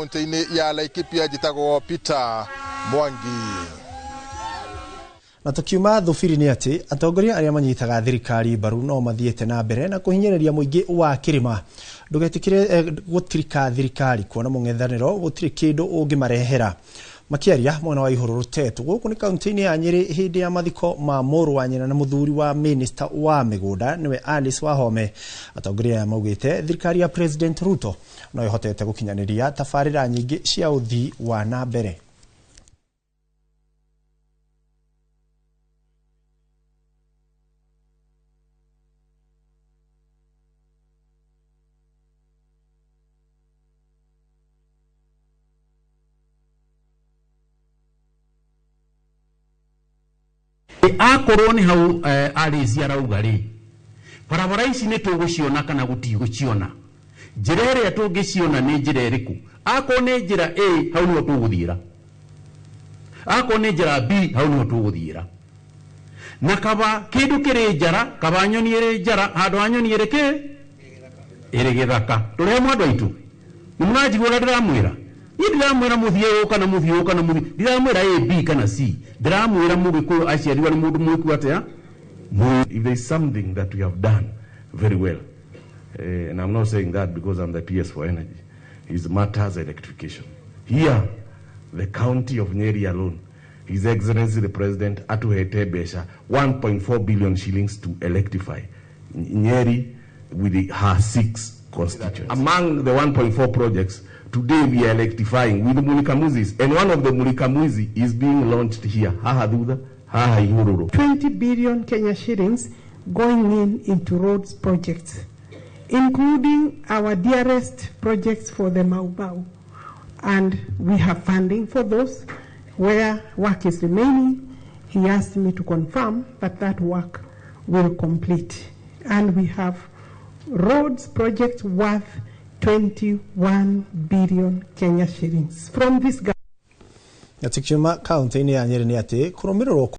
Kaunti-ini ya Laikipia jitagwo Peter Mwangi. Na tukiuma thufiri ni ati atongoria aria manyitaga thirikari mbaru no mathiete na mbere na kuhinyereria muingi wa kirima ndugetikire gutirika thirikari kuona mung'ethaniro gutiri kindu ungimarehera makiaria mwena wa ihuru rutetu guku ni kaunti-ini ya Nyeri hindi ya mathiko ma muru wa nyina na muthuri wa minister wa migunda niwe Alice Wahome. Atongoria maugite thirikari ya President Ruto no ihotete gukinyaniria tafarira nyingi cia uthi wa na mbere. Akoroni hau Alice arauga ri barabara ici ni tuguciona kana gutiguciona njira iria tungiciona ni njira iriku ako ni njira A hau niho tuguthiira ako ni njira B hau niho tuguthiira na kaba kindu kiri njara kaba nyoni iri njara handu ha nyoni iri githaka turi mwandu aitu nimunajigura ndiramwira ndiramwira muthie kana muthie kana muthie ndiramwira A B kana C ndiramwira mugiku aciarirwa ni mundu mwiku atia. If there is something that we have done very well, and I'm not saying that because I'm the PS for energy, is matters electrification. Here, the county of Nyeri alone, His Excellency the President atuhete besha 1.4 billion shillings to electrify Nyeri with her 6 constituents. Among the 1.4 projects, today we are electrifying with Mulikamuzis, and one of the Mulikamuzi is being launched here. 20 billion Kenya shillings going into roads projects, including our dearest projects for the Mau. And we have funding for those where work is remaining. He asked me to confirm that that work will complete. And we have roads projects worth 21 billion Kenya shillings from this government. Yatikima kaunti-ini ya Nyeri ni ati kurumirwo